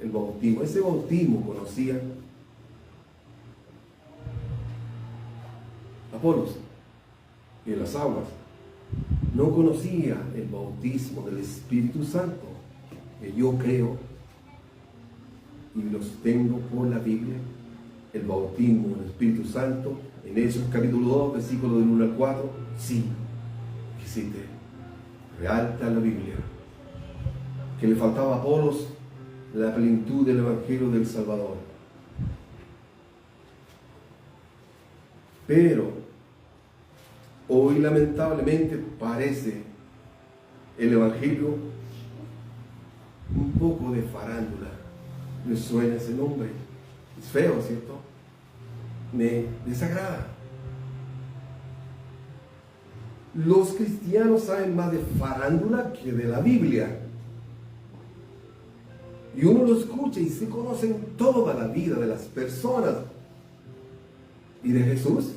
Speaker 1: el bautismo. Ese bautismo conocía Apolos y en las aguas. No conocía el bautismo del Espíritu Santo, que yo creo y lo sostengo por la Biblia. El bautismo del Espíritu Santo en Hechos capítulo 2, versículo del 1 al 4, sí, existe. Realta la Biblia. Que le faltaba a Apolos la plenitud del Evangelio del Salvador. Pero hoy lamentablemente parece el Evangelio un poco de farándula. ¿Me suena ese nombre? Es feo, ¿cierto? Me desagrada. Los cristianos saben más de farándula que de la Biblia. Y uno lo escucha y se conocen toda la vida de las personas. ¿Y de Jesús?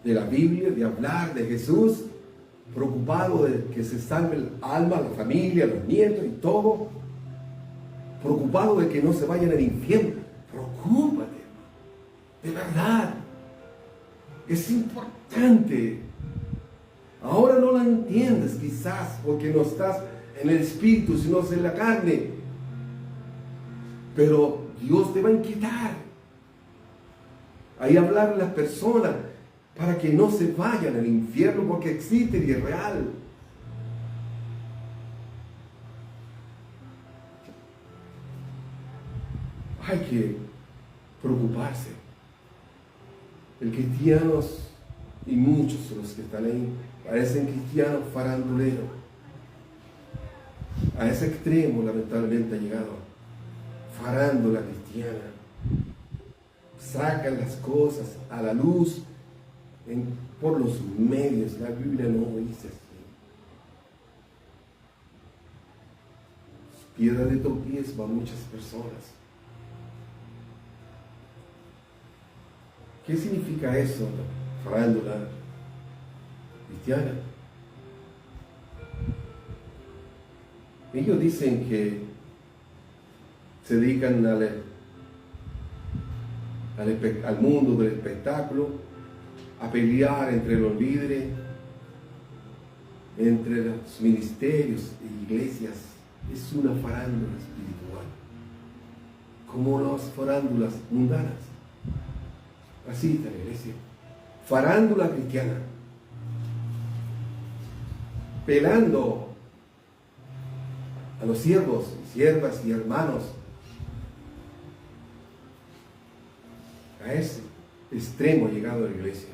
Speaker 1: De la Biblia, de hablar de Jesús, preocupado de que se salve el alma, la familia, los nietos y todo, preocupado de que no se vayan al infierno. Preocúpate, de verdad, es importante. Ahora no la entiendes quizás porque no estás en el espíritu, sino en la carne, pero Dios te va a inquietar. Ahí hablar a las personas para que no se vayan al infierno porque existe y es real. Hay que preocuparse. El cristianos, y muchos de los que están ahí, parecen cristianos faranduleros. A ese extremo lamentablemente ha llegado. Farándula cristiana. Sacan las cosas a la luz por los medios. La Biblia no dice así. Piedra de tropiezo para muchas personas. ¿Qué significa eso? Farándula cristiana. Ellos dicen que se dedican al mundo del espectáculo, a pelear entre los líderes, entre los ministerios e iglesias. Es una farándula espiritual, como las farándulas mundanas. Así está la iglesia. Farándula cristiana. Pelando a los siervos, siervas y hermanos. A ese extremo ha llegado la iglesia.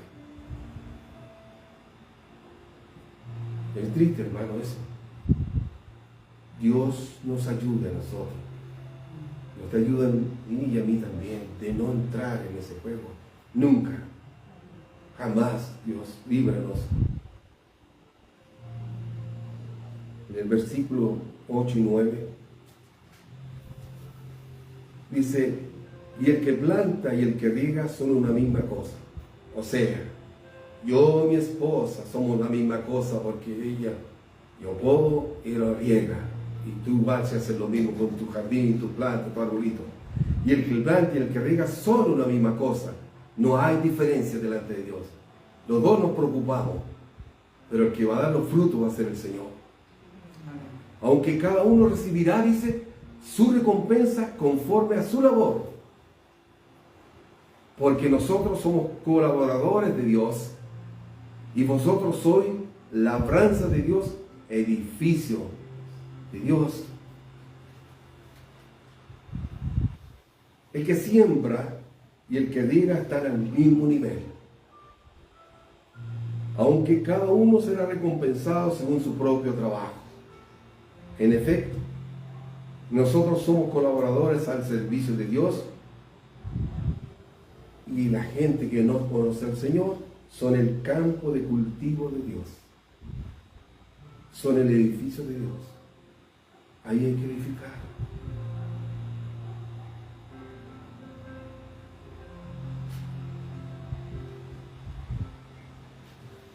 Speaker 1: Es triste, hermano, eso. Dios nos ayuda a nosotros. Nos ayuda a mí y a mí también de no entrar en ese juego. Nunca. Jamás, Dios, líbranos. En el versículo 8 y 9 dice: y el que planta y el que riega son una misma cosa. O sea, yo y mi esposa somos la misma cosa, porque ella, yo puedo y ella riega, y tú vas a hacer lo mismo con tu jardín, tu planta, tu arbolito. Y el que planta y el que riega son una misma cosa. No hay diferencia delante de Dios. Los dos nos preocupamos, pero el que va a dar los frutos va a ser el Señor. Aunque cada uno recibirá, dice, su recompensa conforme a su labor. Porque nosotros somos colaboradores de Dios y vosotros sois labranza de Dios, edificio de Dios. El que siembra y el que riega están al mismo nivel, aunque cada uno será recompensado según su propio trabajo. En efecto, nosotros somos colaboradores al servicio de Dios, y la gente que no conoce al Señor son el campo de cultivo de Dios, son el edificio de Dios. Ahí hay que edificar.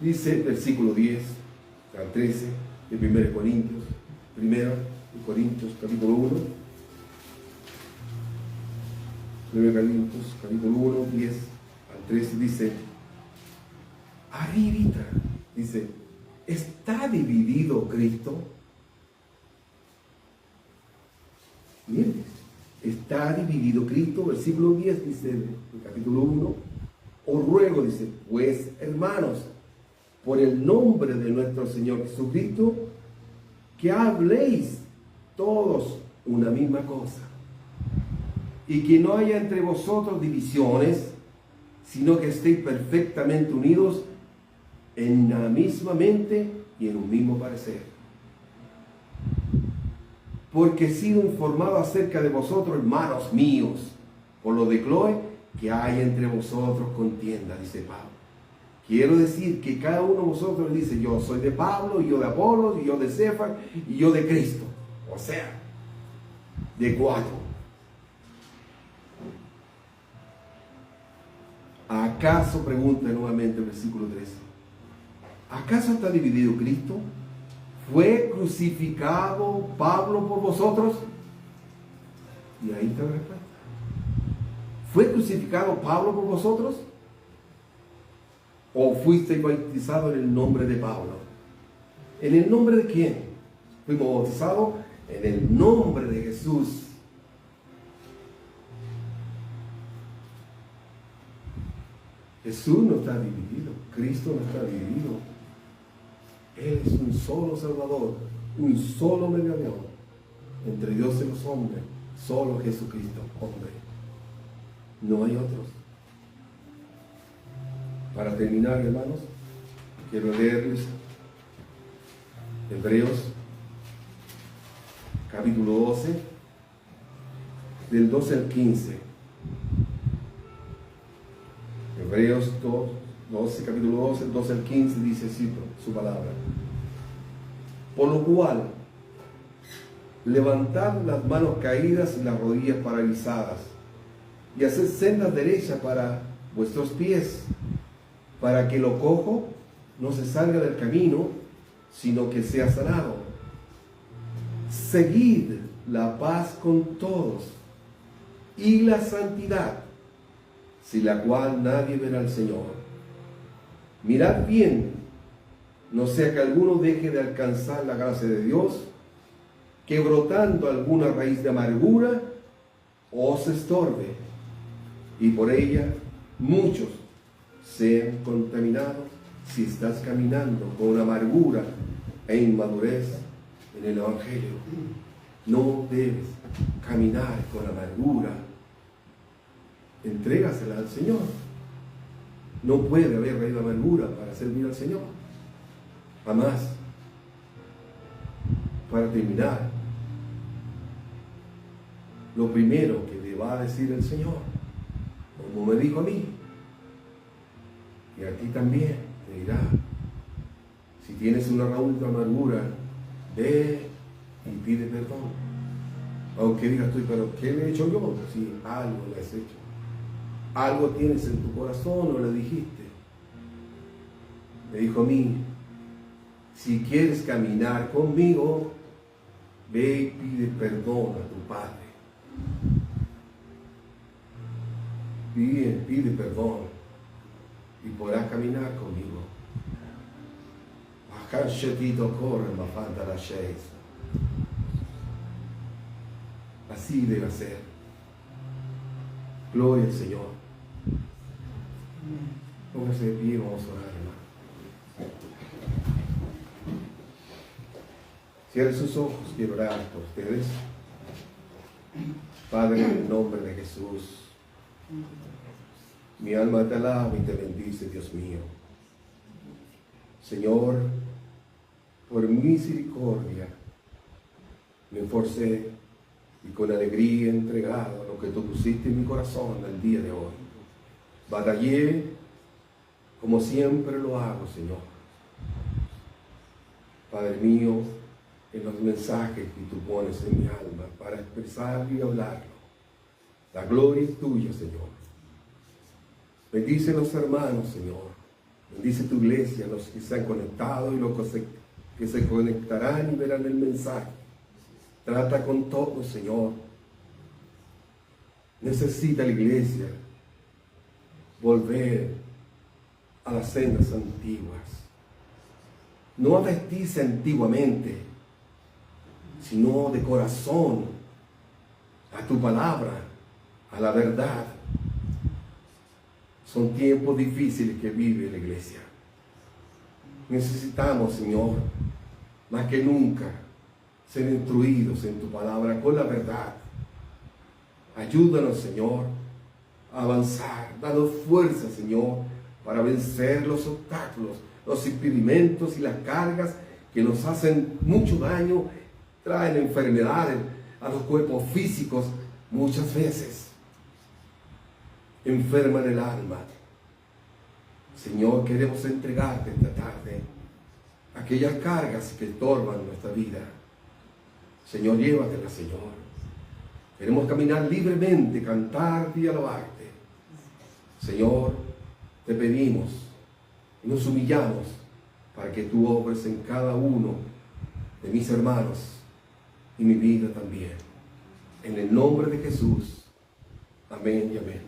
Speaker 1: Dice el versículo 10 al 13 de 1 Corintios capítulo 1. 1 Corintios capítulo 1, 10 al 13 dice: arribita, dice, ¿está dividido Cristo? Bien, ¿está dividido Cristo? Versículo 10 dice el capítulo 1: os ruego, dice, pues hermanos, por el nombre de nuestro Señor Jesucristo, que habléis todos una misma cosa, y que no haya entre vosotros divisiones, sino que estéis perfectamente unidos en la misma mente y en un mismo parecer. Porque he sido informado acerca de vosotros, hermanos míos, por lo de Cloé, que hay entre vosotros contienda, dice Pablo. Quiero decir que cada uno de vosotros dice: yo soy de Pablo, y yo de Apolos, y yo de Cefas, y yo de Cristo. O sea, de cuatro. ¿Acaso, pregunta nuevamente el versículo 13, acaso está dividido Cristo? ¿Fue crucificado Pablo por vosotros? Y ahí está la respuesta. ¿Fue crucificado Pablo por vosotros? ¿O fuiste bautizado en el nombre de Pablo? ¿En el nombre de quién? Fuimos bautizados en el nombre de Jesús. Jesús no está dividido, Cristo no está dividido. Él es un solo Salvador, un solo mediador entre Dios y los hombres, solo Jesucristo, hombre. No hay otros. Para terminar, hermanos, quiero leerles Hebreos capítulo 12, del 12 al 15. Hebreos 12, capítulo 12, 12 al 15, dice así su palabra. Por lo cual, levantad las manos caídas y las rodillas paralizadas, y haced sendas derechas para vuestros pies, para que lo cojo no se salga del camino, sino que sea sanado. Seguid la paz con todos y la santidad, sin la cual nadie verá al Señor. Mirad bien, no sea que alguno deje de alcanzar la gracia de Dios, que brotando alguna raíz de amargura os estorbe, y por ella muchos sean contaminados. Si estás caminando con amargura e inmadurez en el Evangelio, no debes caminar con amargura. Entrégasela al Señor. No puede haber raíz de amargura para servir al Señor. Jamás. Para terminar, lo primero que le va a decir el Señor, como me dijo a mí, y a ti también, te dirá: si tienes una raíz de amargura, ve y pide perdón. Aunque digas tú, pero ¿qué le he hecho yo? Si algo le has hecho. Algo tienes en tu corazón o le dijiste. Me dijo a mí: si quieres caminar conmigo, ve y pide perdón a tu Padre. Pide perdón y podrás caminar conmigo. Así debe ser. Gloria al Señor. Póngase de pie, vamos a orar, hermano. Cierre sus ojos, quiero orar por ustedes. Padre, en el nombre de Jesús, mi alma te alaba y te bendice, Dios mío. Señor, por misericordia me esforcé y con alegría he entregado lo que tú pusiste en mi corazón el día de hoy. Batallé como siempre lo hago, Señor. Padre mío, en los mensajes que tú pones en mi alma para expresar y hablarlo, la gloria es tuya, Señor. Bendice a los hermanos, Señor. Bendice tu iglesia, los que se han conectado y los que se conectarán y verán el mensaje. Trata con todos, Señor. Necesita la iglesia volver a las sendas antiguas. No a vestirse antiguamente, sino de corazón a tu palabra, a la verdad. Son tiempos difíciles que vive la iglesia. Necesitamos, Señor, más que nunca, ser instruidos en tu palabra con la verdad. Ayúdanos, Señor, a avanzar. Danos fuerza, Señor, para vencer los obstáculos, los impedimentos y las cargas que nos hacen mucho daño, traen enfermedades a los cuerpos físicos muchas veces. Enferman el alma. Señor, queremos entregarte esta tarde aquellas cargas que estorban nuestra vida. Señor, llévatela, Señor. Queremos caminar libremente, cantarte y alabarte. Señor, te pedimos y nos humillamos para que tú obres en cada uno de mis hermanos y mi vida también. En el nombre de Jesús. Amén y amén.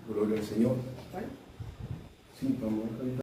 Speaker 1: Gloria al Señor. Sí, vamos a cantar.